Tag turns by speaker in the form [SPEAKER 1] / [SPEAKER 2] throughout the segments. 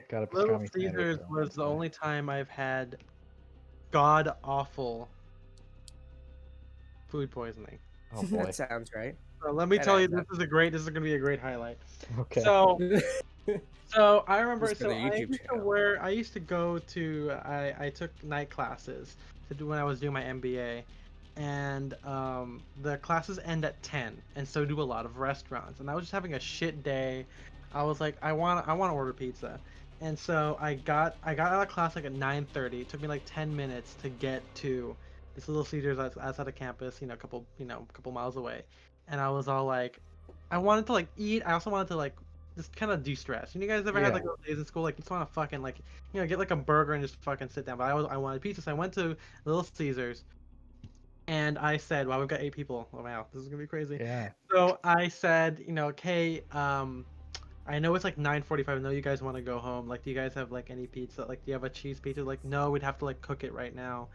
[SPEAKER 1] Got a
[SPEAKER 2] Little
[SPEAKER 1] pastrami sandwich.
[SPEAKER 2] Caesars was the only time I've had god awful food poisoning.
[SPEAKER 1] Oh boy.
[SPEAKER 3] That sounds right.
[SPEAKER 2] So let me
[SPEAKER 3] That
[SPEAKER 2] tell you,
[SPEAKER 3] adds up.
[SPEAKER 2] this is gonna be a great highlight.
[SPEAKER 1] Okay.
[SPEAKER 2] So I remember,
[SPEAKER 3] Just for the YouTube channel.
[SPEAKER 2] I used to go to, I took night classes to do when I was doing my MBA, and the classes end at 10, and so do a lot of restaurants. And I was just having a shit day. I was like, I want to order pizza, and so I got out of class like at 9:30. It took me like 10 minutes to get to this little Caesars outside of campus, a couple miles away, and I was all like, I wanted to like eat. I also wanted to like just kind of de-stress. You guys ever had like
[SPEAKER 1] Yeah.
[SPEAKER 2] those days in school, like you just want to fucking like, get like a burger and just fucking sit down. But I wanted pizza, so I went to Little Caesars, and I said, "Wow, we've got 8 people. Oh wow, this is gonna be crazy."
[SPEAKER 1] Yeah.
[SPEAKER 2] So I said, okay, I know it's like 9:45. I know you guys want to go home. Like, do you guys have like any pizza? Like, do you have a cheese pizza? Like, no, we'd have to like cook it right now,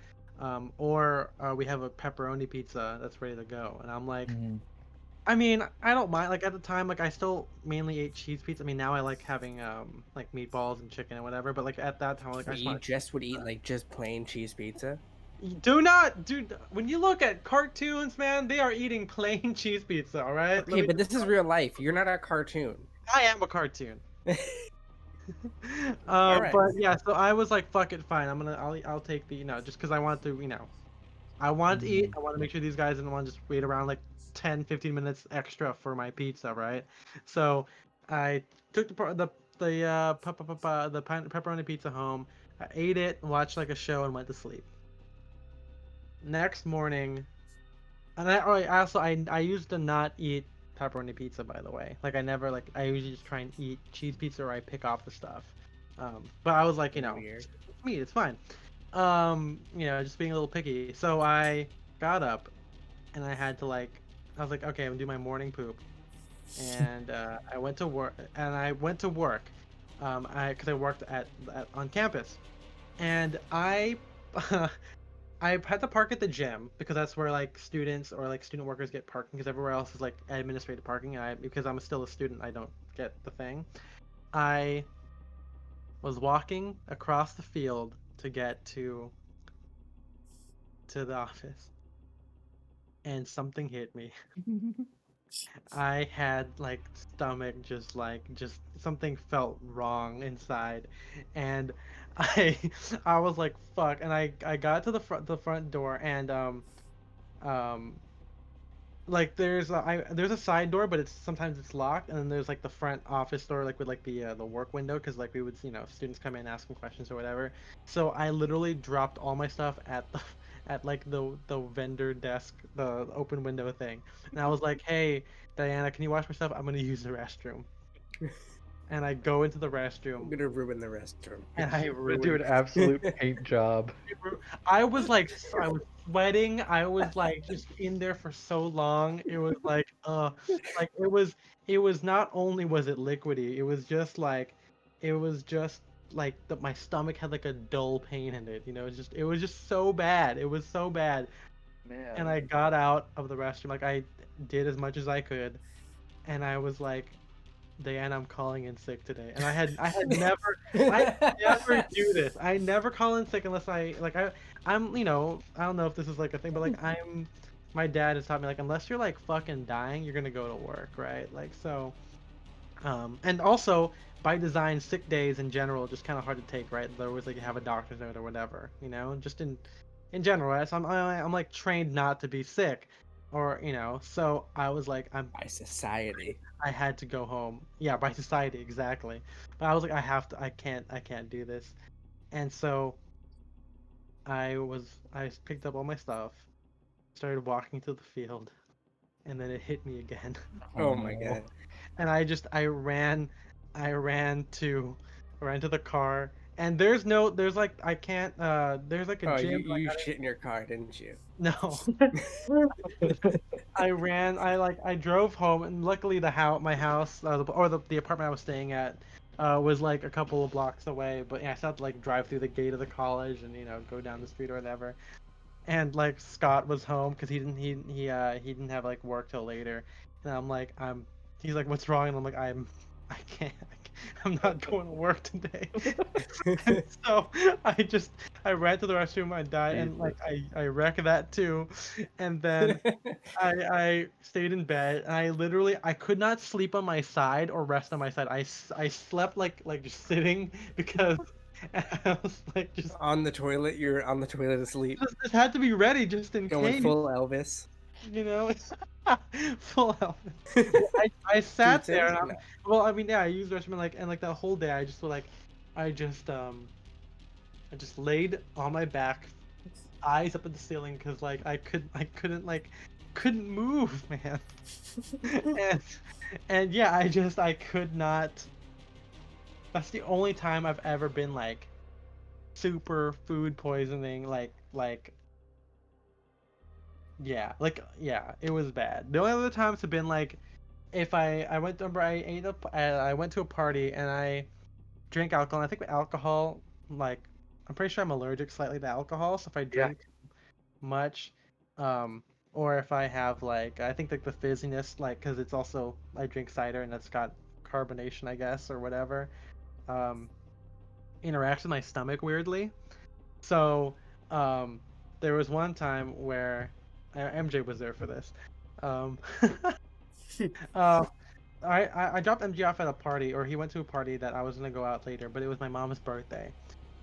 [SPEAKER 2] or we have a pepperoni pizza that's ready to go. And I'm like,
[SPEAKER 1] Mhm.
[SPEAKER 2] I mean, I don't mind. Like at the time, like I still mainly ate cheese pizza. I mean, now I like having like meatballs and chicken and whatever. But like at that time, like I just
[SPEAKER 3] You
[SPEAKER 2] want.
[SPEAKER 3] just would eat like just plain cheese pizza?
[SPEAKER 2] Do not, dude. When you look at cartoons, man, they are eating plain cheese pizza. All right.
[SPEAKER 3] Okay, but this is real life. You're not a cartoon.
[SPEAKER 2] I am a cartoon.
[SPEAKER 3] All right.
[SPEAKER 2] But yeah, so I was like, fuck it, fine. I'll take the, just because I want to, I want to eat.
[SPEAKER 1] Mhm.
[SPEAKER 2] I want to make sure these guys didn't want to just wait around like 10, 15 minutes extra for my pizza, right? So I took the pepperoni pizza home. I ate it, watched like a show, and went to sleep. Next morning, and I used to not eat pepperoni pizza, by the way. Like I never like I usually just try and eat cheese pizza or I pick off the stuff. But I was like,
[SPEAKER 3] Weird.
[SPEAKER 2] it's meat, it's fine. Just being a little picky. So I got up and I was like, okay, I'm gonna do my morning poop, and I went to work. Because I worked on campus, and I I had to park at the gym because that's where like students or like student workers get parking because everywhere else is like administrative parking. And because I'm still a student, I don't get the thing. I was walking across the field to get to the office, and something hit me. I had like stomach just something felt wrong inside, and I I was like fuck, and I got to the front door, and um like there's a side door, but sometimes it's locked, and then there's like the front office door, like with like the work window, because like we would students come in asking questions or whatever. So I literally dropped all my stuff at the at like the vendor desk, the open window thing, and I was like, hey Diana, can you wash my stuff? I'm gonna use the restroom. And I go into the
[SPEAKER 3] I'm
[SPEAKER 2] restroom,
[SPEAKER 3] gonna ruin the restroom.
[SPEAKER 2] and I
[SPEAKER 1] Gonna do an
[SPEAKER 2] ruined.
[SPEAKER 1] absolute paint job.
[SPEAKER 2] I was like, I was sweating. I was like just in there for so long. It was like it was not only was it liquidy, it was just like my stomach had like a dull pain in it. It was just so bad. It was so bad. And
[SPEAKER 1] Man.
[SPEAKER 2] I got out of the restroom, like I did as much as I could, and I was like, Diane, I'm calling in sick today. And I never do this. I never call in sick unless I'm, I don't know if this is like a thing, but like my dad has taught me like unless you're like fucking dying, you're gonna go to work, right? Like so, and also by design, sick days in general are just kind of hard to take, right? They're always like you have a doctor's note or whatever, just in general, right? So I'm like trained not to be sick, or so I was like
[SPEAKER 3] By society.
[SPEAKER 2] I had to go home. Yeah, by society, exactly. But I was like, I can't do this. And so I picked up all my stuff, started walking to the field, and then it hit me again.
[SPEAKER 3] Oh
[SPEAKER 1] Oh
[SPEAKER 3] my
[SPEAKER 1] no.
[SPEAKER 3] god.
[SPEAKER 2] And I ran to the car. And there's like, I can't, there's like a
[SPEAKER 3] Oh,
[SPEAKER 2] gym.
[SPEAKER 3] you shit in your car, didn't you?
[SPEAKER 2] No. I drove home, and luckily my house, the apartment I was staying at, was like a couple of blocks away. But yeah, I still had to like drive through the gate of the college and go down the street or whatever. And like Scott was home because he didn't have like work till later. And I'm like he's like, what's wrong? And I'm like, I like, I'm not going to work today. And so I ran to the restroom, I died, and like I wrecked that too. And then I stayed in bed, and I could not sleep on my side or rest on my side. I slept like just sitting because I was like
[SPEAKER 3] On the toilet, you're on the toilet asleep,
[SPEAKER 2] just had to be ready just in
[SPEAKER 3] going
[SPEAKER 2] case,
[SPEAKER 3] full Elvis.
[SPEAKER 2] you know. Full health. I
[SPEAKER 3] Dude,
[SPEAKER 2] sat there and
[SPEAKER 3] seriously, no.
[SPEAKER 2] well, I mean, yeah, I used the restroom and like that whole day I just feel like I just I just laid on my back, eyes up at the ceiling because like I couldn't move, man. and and yeah, I could not. That's the only time I've ever been like super food poisoning, yeah, it was bad. The only other times have been like if I went to I ate up I went to a party and I drank alcohol. And I think with alcohol, like I'm pretty sure I'm allergic slightly to alcohol, so if I
[SPEAKER 1] Yeah.
[SPEAKER 2] drink much, um, or if I have like I think like the fizziness, like because it's also I drink cider and it's got carbonation, I guess, or whatever, um, interacts with my stomach weirdly. So um, there was one time where MJ was there for this. Um, uh, I dropped MG off at a party, or he went to a party that I was gonna go out later, but it was my mom's birthday,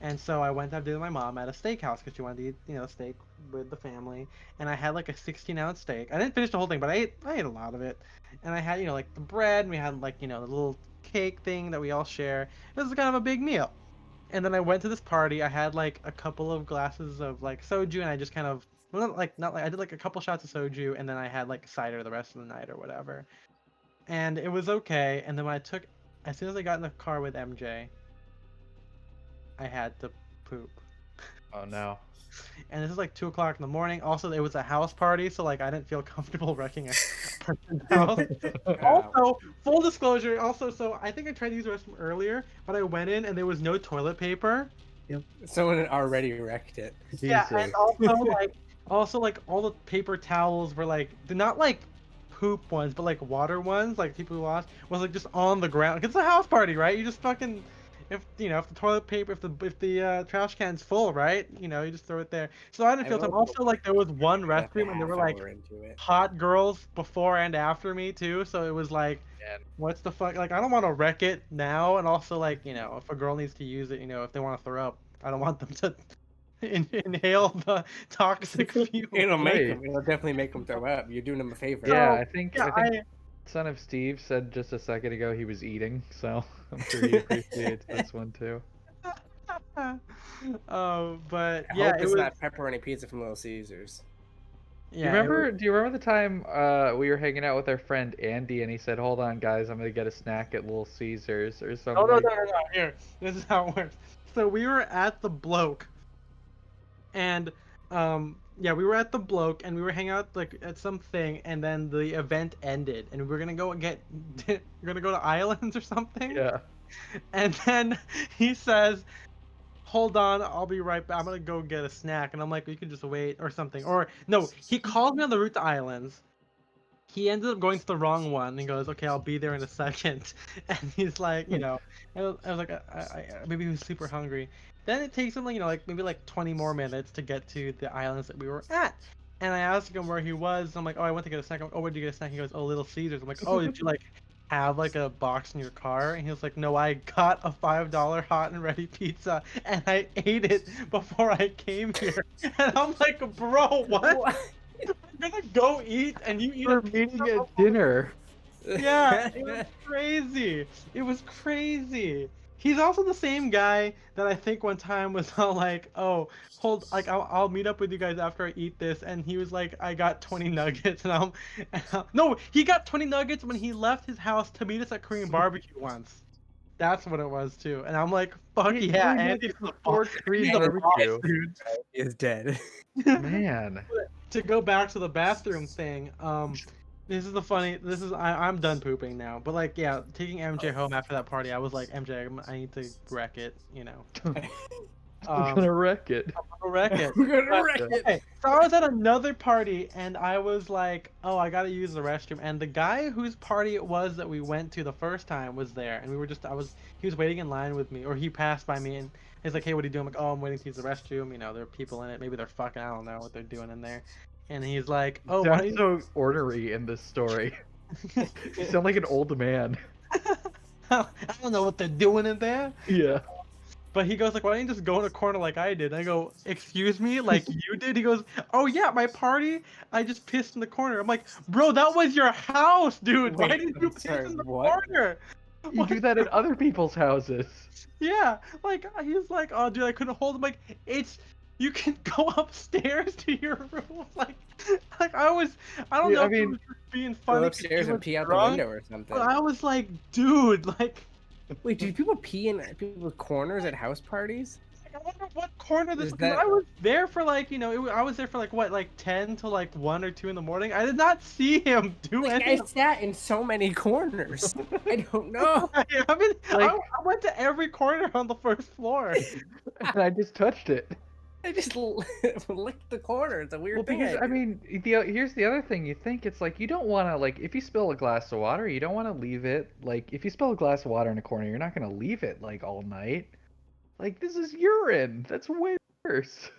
[SPEAKER 2] and so I went to have dinner with my mom at a steakhouse because she wanted to eat, steak with the family, and I had like a 16-ounce steak. I didn't finish the whole thing, but I ate a lot of it, and I had like the bread, and we had like the little cake thing that we all share. It was kind of a big meal, and then I went to this party. I had like a couple of glasses of like soju, and I just kind of well, not like I did like a couple shots of soju, and then I had like cider the rest of the night or whatever, and it was okay. And then as soon as I got in the car with MJ, I had to poop.
[SPEAKER 1] Oh no.
[SPEAKER 2] And this is like 2 o'clock in the morning. Also, it was a house party, so like I didn't feel comfortable wrecking a person's house.
[SPEAKER 3] Wow.
[SPEAKER 2] Also, full disclosure. Also, so I think I tried to use the restroom earlier, but I went in and there was no toilet paper.
[SPEAKER 3] Someone had already wrecked it.
[SPEAKER 2] Yeah, and
[SPEAKER 1] Jesus.
[SPEAKER 2] also like all the paper towels were like they're not like poop ones, but like water ones, like people who lost was like just on the ground. 'Cause it's a house party, right? You just fucking if if the toilet paper if the trash can's full, right? You just throw it there. So I didn't
[SPEAKER 3] I
[SPEAKER 2] feel time.
[SPEAKER 3] will
[SPEAKER 2] Also, like there was one
[SPEAKER 3] left a
[SPEAKER 2] restroom and there
[SPEAKER 3] half
[SPEAKER 2] were like
[SPEAKER 3] hour into it.
[SPEAKER 2] hot girls before and after me too. So it was like,
[SPEAKER 1] Man.
[SPEAKER 2] what's the fuck? Like I don't want to wreck it now. And also like if a girl needs to use it, if they want to throw up, I don't want them to inhale the toxic fuel.
[SPEAKER 1] Right.
[SPEAKER 3] It'll definitely make them throw up. You're doing them a favor.
[SPEAKER 1] Yeah,
[SPEAKER 2] So,
[SPEAKER 1] I think
[SPEAKER 2] yeah,
[SPEAKER 1] Son of Steve said just a second ago he was eating, so I'm sure he appreciates this one too.
[SPEAKER 2] But
[SPEAKER 3] I
[SPEAKER 2] yeah,
[SPEAKER 3] hope
[SPEAKER 2] it
[SPEAKER 3] it's
[SPEAKER 2] was.
[SPEAKER 3] not pepperoni pizza from Little Caesars.
[SPEAKER 2] Yeah, it was.
[SPEAKER 1] Do you remember the time we were hanging out with our friend Andy and he said, "Hold on, guys, I'm gonna get a snack at Little Caesars or something."
[SPEAKER 2] Oh no! Here, this is how it works. So we were at the bloke, and yeah, we were at the bloke, and we were hanging out like at something, and then the event ended, and we were gonna go and get, we're gonna go to Islands or something.
[SPEAKER 1] Yeah.
[SPEAKER 2] And then he says, hold on, I'll be right back. I'm gonna go get a snack. And I'm like, you can just wait or something. Or no, he called me on the route to Islands. He ended up going to the wrong one and goes, okay, I'll be there in a second. And he's like, I was like, maybe he was super hungry. Then it takes him like maybe like 20 more minutes to get to the islands that we were at. And I asked him where he was. I'm like, oh, I went to get a snack. I'm like, oh, where'd you get a snack? He goes, oh, Little Caesars. I'm like, oh, did you like have like a box in your car? And he was like, no, I got a $5 hot and ready pizza and I ate it before I came here. And I'm like, bro, what? I'm gonna go eat and you eat
[SPEAKER 1] We're
[SPEAKER 2] a
[SPEAKER 1] meeting
[SPEAKER 2] pizza
[SPEAKER 1] at dinner.
[SPEAKER 2] Yeah, it was crazy. It was crazy. He's also the same guy that I think one time was all like, "Oh, like I'll meet up with you guys after I eat this," and he was like, "I got 20 nuggets," no, he got 20 nuggets when he left his house to meet us at Korean barbecue once. That's what it was too, and I'm like, "Fuck yeah, Andy's the boss.
[SPEAKER 1] Korean
[SPEAKER 2] He's the boss,
[SPEAKER 1] barbecue.
[SPEAKER 2] dude."
[SPEAKER 3] Is dead.
[SPEAKER 1] Man.
[SPEAKER 2] To go back to the bathroom thing, I'm done pooping now. But like, yeah, taking MJ home after that party, I was like, MJ, I need to wreck it.
[SPEAKER 1] I'm gonna wreck it.
[SPEAKER 2] I'll wreck it.
[SPEAKER 3] We're gonna
[SPEAKER 2] But-
[SPEAKER 3] wreck it.
[SPEAKER 2] Okay, so I was at another party and I was like, oh, I gotta use the restroom. And the guy whose party it was that we went to the first time was there, and we were just, he was waiting in line with me, or he passed by me and he's like, hey, what are you doing? I'm like, oh, I'm waiting to use the restroom. You know, there are people in it. Maybe they're fucking. I don't know what they're doing in there. And he's like, oh, why
[SPEAKER 1] Sounds so ornery in this story. You sound like an old man.
[SPEAKER 2] I don't know what they're doing in there.
[SPEAKER 1] Yeah.
[SPEAKER 2] But he goes like, why don't you just go in a corner like I did? And I go, excuse me, like you did? He goes, oh yeah, my party, I just pissed in the corner. I'm like, bro, that was your house, dude. Why
[SPEAKER 3] Wait,
[SPEAKER 2] did you piss
[SPEAKER 3] sorry,
[SPEAKER 2] in the
[SPEAKER 3] what?
[SPEAKER 2] corner?
[SPEAKER 1] You do that at other people's houses.
[SPEAKER 2] Yeah, like he's like, oh dude, I couldn't hold him. Like, it's, you can go upstairs to your room. Like I don't
[SPEAKER 1] Yeah,
[SPEAKER 2] know
[SPEAKER 1] I
[SPEAKER 2] if he
[SPEAKER 1] mean,
[SPEAKER 2] was just being funny.
[SPEAKER 3] Go
[SPEAKER 2] 'cause he
[SPEAKER 3] upstairs and
[SPEAKER 2] was
[SPEAKER 3] pee out
[SPEAKER 2] drunk,
[SPEAKER 3] the window or something.
[SPEAKER 2] But I was like, dude, like.
[SPEAKER 3] Wait, do people pee in people's corners at house parties?
[SPEAKER 2] I wonder what corner this.
[SPEAKER 3] Is
[SPEAKER 2] Because
[SPEAKER 3] that-
[SPEAKER 2] I was there for like, you know, I was there for like what, like 10 to like 1 or 2 in the morning. I did not see him do
[SPEAKER 3] Like, I
[SPEAKER 2] anything.
[SPEAKER 3] sat in so many corners. I don't know.
[SPEAKER 2] I mean,
[SPEAKER 1] Like-
[SPEAKER 2] I went to every corner on the first floor.
[SPEAKER 1] And I just touched it.
[SPEAKER 3] I just licked the corner. It's a weird
[SPEAKER 1] Well,
[SPEAKER 3] thing.
[SPEAKER 1] because I mean, here's the other thing. You think it's like you don't want to like if you spill a glass of water, you don't want to leave it like if you spill a glass of water in a corner, you're not gonna leave it like all night. Like this is urine. That's way worse.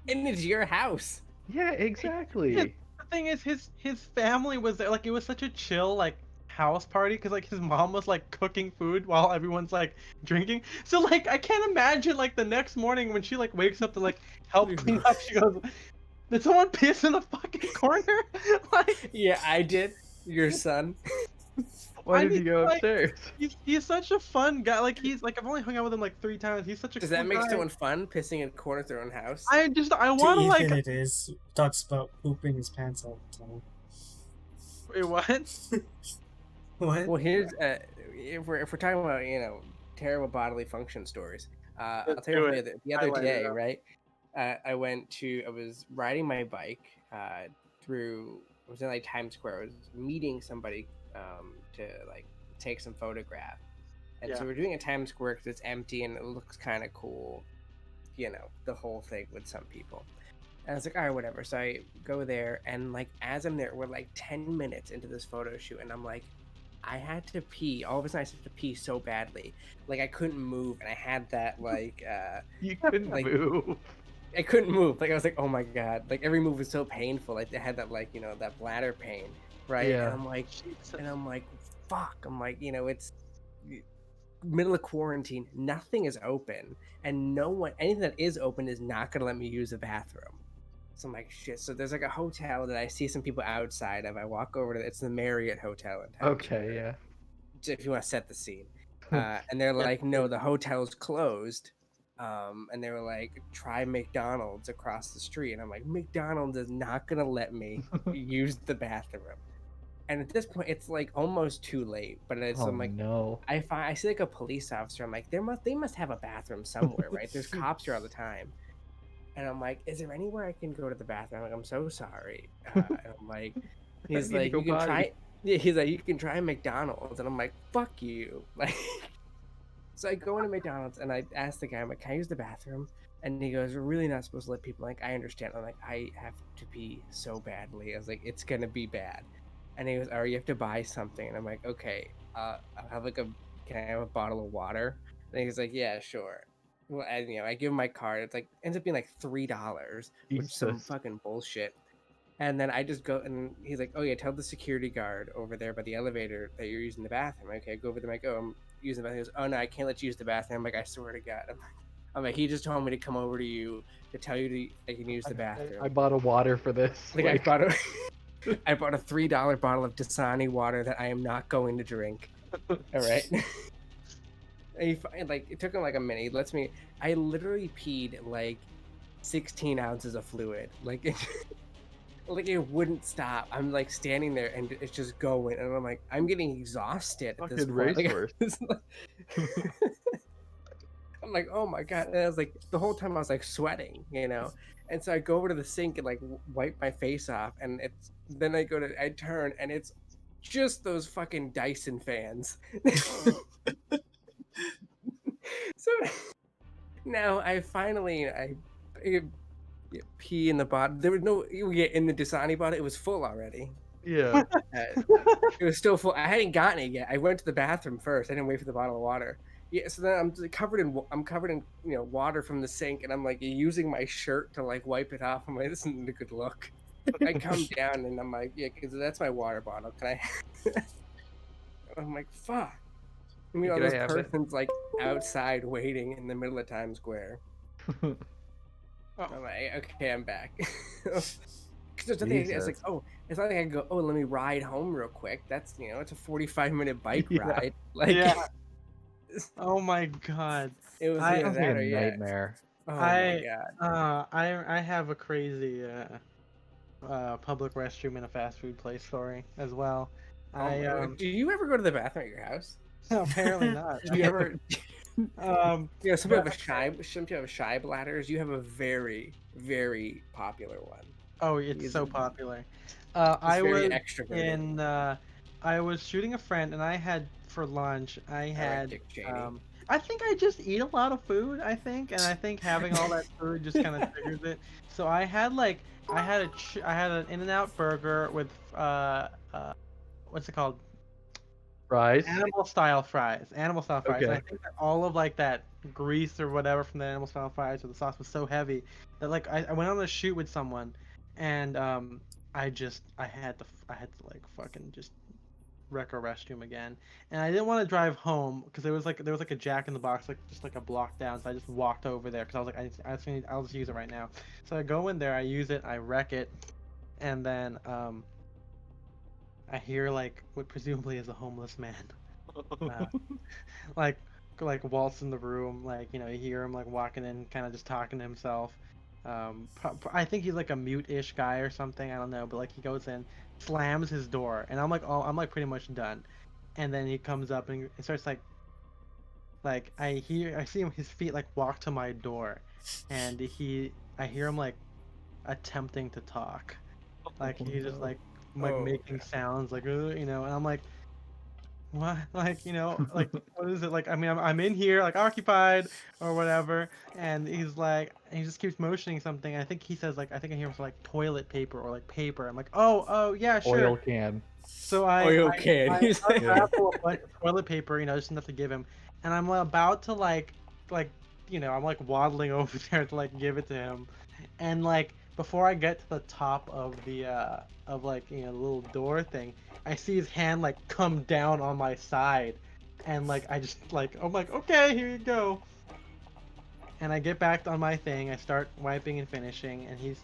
[SPEAKER 3] And it's your house.
[SPEAKER 1] Yeah, exactly.
[SPEAKER 2] The thing is, his family was there. Like, it was such a chill like house party because like his mom was like cooking food while everyone's like drinking. So like I can't imagine like the next morning when she like wakes up to like help clean up. She goes, "Did someone piss in the fucking corner?" Like.
[SPEAKER 3] Yeah, I did. Your son.
[SPEAKER 1] Why
[SPEAKER 2] I
[SPEAKER 1] did you
[SPEAKER 2] mean,
[SPEAKER 1] go
[SPEAKER 2] like,
[SPEAKER 1] upstairs?
[SPEAKER 2] He's such a fun guy. Like I've only hung out with him like 3 times. He's such a
[SPEAKER 3] Does
[SPEAKER 2] cool
[SPEAKER 3] that make
[SPEAKER 2] guy.
[SPEAKER 3] someone fun, pissing in corners of their own house?
[SPEAKER 2] I
[SPEAKER 4] To
[SPEAKER 2] want to
[SPEAKER 4] Ethan,
[SPEAKER 2] like.
[SPEAKER 4] it is talks about pooping his pants all the time.
[SPEAKER 2] Wait, what?
[SPEAKER 4] What?
[SPEAKER 3] Well, here's if we're talking about terrible bodily function stories. I'll
[SPEAKER 2] Let's
[SPEAKER 3] tell you
[SPEAKER 2] do
[SPEAKER 3] what,
[SPEAKER 2] it.
[SPEAKER 3] the other
[SPEAKER 2] Highlight it
[SPEAKER 3] day,
[SPEAKER 2] up.
[SPEAKER 3] right? I was riding my bike through. I was in like Times Square. I was meeting somebody to like take some photographs, and
[SPEAKER 2] Yeah.
[SPEAKER 3] so we're doing it at Times Square because it's empty and it looks kind of cool. You know, the whole thing with some people. And I was like, all right, whatever. So I go there, and like as I'm there, we're like 10 minutes into this photo shoot, and I'm like, I had to pee. All of a sudden, I started to pee so badly, like I couldn't move, and I had that like
[SPEAKER 1] You couldn't
[SPEAKER 3] like-
[SPEAKER 1] move.
[SPEAKER 3] I couldn't move. Like I was like, oh my god, like every move was so painful. Like I had that like that bladder pain, right?
[SPEAKER 1] Yeah.
[SPEAKER 3] And I'm like, fuck. I'm like, it's middle of quarantine. Nothing is open, and anything that is open is not gonna let me use the bathroom. So I'm like, shit. So there's like a hotel that I see some people outside of. I walk over to it's the Marriott Hotel in Times
[SPEAKER 1] Okay,
[SPEAKER 3] Square,
[SPEAKER 1] yeah.
[SPEAKER 3] if you want to set the scene. And they're like, no, the hotel's closed. And they were like, try McDonald's across the street. And I'm like, McDonald's is not going to let me use the bathroom. And at this point, it's like almost too late. But
[SPEAKER 1] Oh
[SPEAKER 3] I'm like,
[SPEAKER 1] no.
[SPEAKER 3] I see like a police officer. I'm like, they must have a bathroom somewhere, right? There's cops here all the time. And I'm like, is there anywhere I can go to the bathroom? I'm like, I'm so sorry. And I'm like, he's
[SPEAKER 1] need to
[SPEAKER 3] like,
[SPEAKER 1] go
[SPEAKER 3] you can
[SPEAKER 1] potty."
[SPEAKER 3] try. Yeah, he's like, you can try McDonald's, and I'm like, fuck you. Like, so I go into McDonald's and I ask the guy, I'm like, can I use the bathroom? And he goes, we're really not supposed to let people. Like, I understand. I'm like, I have to pee so badly. I was like, it's gonna be bad. And he goes, oh, you have to buy something. And I'm like, okay, I'll have can I have a bottle of water? And he's like, yeah, sure. Well, and I give him my card. It's like ends up being like $3, which is some
[SPEAKER 1] Jesus.
[SPEAKER 3] fucking bullshit. And then I just go, and he's like, oh yeah, tell the security guard over there by the elevator that you're using the bathroom. Okay, I go over there. I'm like, oh, I'm using the bathroom. He goes, oh no, I can't let you use the bathroom. I'm like, I swear to God. I'm like, he just told me to come over to you to tell you I can use the bathroom.
[SPEAKER 1] I bought a water for this.
[SPEAKER 3] Like, I bought I bought a $3 bottle of Dasani water that I am not going to drink. All right. And it took him like a minute. He lets me. I literally peed like 16 ounces of fluid. Like it wouldn't stop. I'm like standing there and it's just going, and I'm like, I'm getting exhausted at this
[SPEAKER 1] Fucking
[SPEAKER 3] point. Like,
[SPEAKER 1] racehorse.
[SPEAKER 3] it's like- I'm like, oh my god! And I was like, the whole time I was like sweating, And so I go over to the sink and like wipe my face off, and then I turn and it's just those fucking Dyson fans. So No, I finally I pee in the bottle. There was no you get in the Dasani bottle. It was full already.
[SPEAKER 1] Yeah.
[SPEAKER 3] It was still full. I hadn't gotten it yet. I went to the bathroom first. I didn't wait for the bottle of water. Yeah, so then I'm covered in water from the sink, and I'm like using my shirt to like wipe it off. I'm like, this isn't a good look. I come down and I'm like, yeah, because that's my water bottle. Can I? I'm like, fuck. I mean, all
[SPEAKER 1] Could I
[SPEAKER 3] this
[SPEAKER 1] have it?
[SPEAKER 3] person's like outside waiting in the middle of Times Square.
[SPEAKER 2] Oh.
[SPEAKER 3] I'm like, okay, I'm back. Because there's nothing. It's like,
[SPEAKER 1] Jesus.
[SPEAKER 3] oh, it's not like I can go. Oh, let me ride home real quick. That's it's a 45-minute bike
[SPEAKER 1] Yeah.
[SPEAKER 3] ride. Like,
[SPEAKER 2] Yeah. Oh my god.
[SPEAKER 3] it was
[SPEAKER 2] I
[SPEAKER 3] either
[SPEAKER 1] Sounds like
[SPEAKER 3] that
[SPEAKER 1] a
[SPEAKER 3] or yeah.
[SPEAKER 1] nightmare.
[SPEAKER 3] Oh my
[SPEAKER 2] I
[SPEAKER 3] god.
[SPEAKER 2] I have a crazy public restroom in a fast food place story as well.
[SPEAKER 3] Do you ever go to the bathroom at your house?
[SPEAKER 2] Apparently not.
[SPEAKER 3] Do you ever? Some people
[SPEAKER 2] but-
[SPEAKER 3] have shy bladders. You have a very, very popular one.
[SPEAKER 2] Oh, it's
[SPEAKER 3] He's
[SPEAKER 2] so
[SPEAKER 3] a-
[SPEAKER 2] popular.
[SPEAKER 3] It's
[SPEAKER 2] I
[SPEAKER 3] very
[SPEAKER 2] was
[SPEAKER 3] extroverted.
[SPEAKER 2] I was shooting a friend, and I had for lunch. I had
[SPEAKER 3] Dick Cheney.
[SPEAKER 2] I think I just eat a lot of food. I think, and I think having all that food just kind of triggers it. So I had I had an In-N-Out burger with what's it called?
[SPEAKER 1] Fries?
[SPEAKER 2] Animal style fries. Animal style fries. And I
[SPEAKER 1] Okay.
[SPEAKER 2] think that all of like that grease or whatever from the animal style fries or the sauce was so heavy that like I went on a shoot with someone, and I had to like fucking just wreck a restroom again. And I didn't want to drive home because there was like a Jack in the Box like just like a block down. So I just walked over there because I was like I'll just use it right now. So I go in there, I use it, I wreck it, and then I hear like what presumably is a homeless man, uh, like waltz in the room. Like you hear him like walking in, kind of just talking to himself. I think he's like a mute-ish guy or something. I don't know, but like he goes in, slams his door, and I'm like pretty much done. And then he comes up and it starts like I see him his feet like walk to my door, and I hear him like attempting to talk, like
[SPEAKER 1] Oh,
[SPEAKER 2] he's just
[SPEAKER 1] no.
[SPEAKER 2] like
[SPEAKER 3] Oh,
[SPEAKER 2] making sounds like and I'm like what like like what is it like I mean I'm in here like occupied or whatever, and he just keeps motioning something. I think he says like I think I hear him say like toilet paper or like paper. I'm like oh yeah sure.
[SPEAKER 1] Oil can.
[SPEAKER 2] So
[SPEAKER 3] oil can.
[SPEAKER 2] I
[SPEAKER 3] He's like,
[SPEAKER 1] Yeah.
[SPEAKER 2] unravel a bunch of toilet paper, just enough to give him, and I'm about to like I'm like waddling over there to like give it to him, and like before I get to the top of the of like the little door thing, I see his hand like come down on my side, and like I just like I'm like okay here you go, and I get back on my thing. I start wiping and finishing, and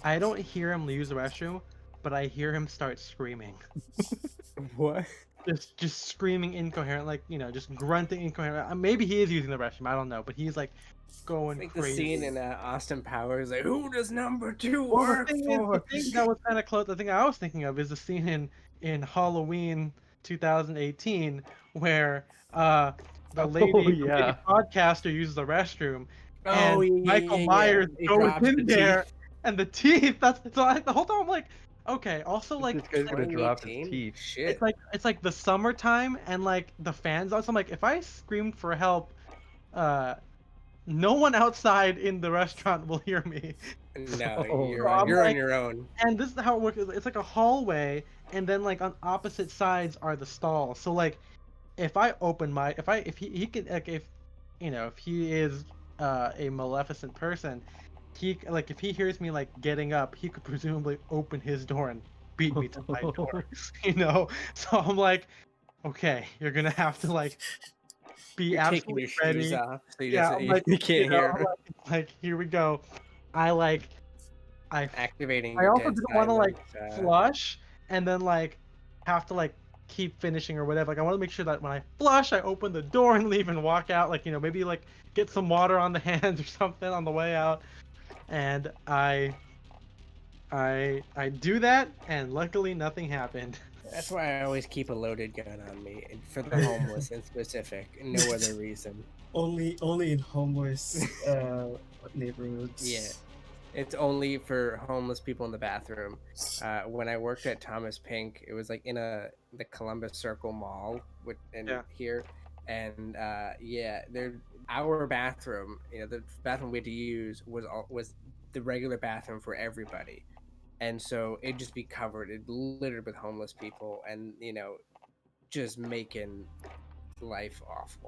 [SPEAKER 2] I don't hear him use the restroom, but I hear him start screaming.
[SPEAKER 3] what?
[SPEAKER 2] Just screaming incoherent, like just grunting incoherent. Maybe he is using the restroom, I don't know, but he's like going
[SPEAKER 3] Like the
[SPEAKER 2] crazy.
[SPEAKER 3] scene in Austin Powers, like, who does #2
[SPEAKER 2] Well,
[SPEAKER 3] work
[SPEAKER 2] the
[SPEAKER 3] for?
[SPEAKER 2] thing that was kind of close. The thing I was thinking of is the scene in Halloween 2018 where
[SPEAKER 1] Oh,
[SPEAKER 2] the lady
[SPEAKER 1] yeah.
[SPEAKER 2] podcaster uses the restroom,
[SPEAKER 3] Oh,
[SPEAKER 2] and Michael Myers
[SPEAKER 3] He
[SPEAKER 2] goes
[SPEAKER 3] drops
[SPEAKER 2] in
[SPEAKER 3] the
[SPEAKER 2] there,
[SPEAKER 3] teeth.
[SPEAKER 2] and the teeth. That's so the whole time I'm like, okay. Also, like
[SPEAKER 1] This guy's gonna drop his
[SPEAKER 3] 2018?
[SPEAKER 1] teeth.
[SPEAKER 3] Shit.
[SPEAKER 2] it's like the summertime and like the fans out. So I'm like, if I screamed for help, uh, no one outside in the restaurant will hear me.
[SPEAKER 3] No,
[SPEAKER 1] Oh,
[SPEAKER 3] you're
[SPEAKER 2] So I'm
[SPEAKER 3] on
[SPEAKER 2] like,
[SPEAKER 3] your own.
[SPEAKER 2] and this is how it works. It's like a hallway, and then like on opposite sides are the stalls. So like, if I open my, if he can like if if he is a maleficent person, he like if he hears me like getting up, he could presumably open his door and beat me to my door. So I'm like, okay, you're gonna have to like be
[SPEAKER 3] You're taking
[SPEAKER 2] absolutely
[SPEAKER 3] your shoes
[SPEAKER 2] ready.
[SPEAKER 3] off, so
[SPEAKER 2] Yeah, I'm like,
[SPEAKER 3] you can't hear
[SPEAKER 2] I'm
[SPEAKER 3] him.
[SPEAKER 2] like here we go. I like I
[SPEAKER 3] Activating
[SPEAKER 2] I
[SPEAKER 3] your
[SPEAKER 2] also
[SPEAKER 3] dead
[SPEAKER 2] didn't want to like
[SPEAKER 3] silence.
[SPEAKER 2] flush and then like have to like keep finishing or whatever. Like I want to make sure that when I flush, I open the door and leave and walk out. Like maybe like get some water on the hands or something on the way out. And I do that, and luckily nothing happened.
[SPEAKER 3] That's why I always keep a loaded gun on me, and for the homeless in specific, and no other reason.
[SPEAKER 4] Only in homeless neighborhoods.
[SPEAKER 3] Yeah. It's only for homeless people in the bathroom. When I worked at Thomas Pink, it was like in the Columbus Circle Mall
[SPEAKER 2] Yeah.
[SPEAKER 3] here, and yeah, our bathroom, the bathroom we had to use was the regular bathroom for everybody, and so it'd just be covered, it littered with homeless people, and just making life awful.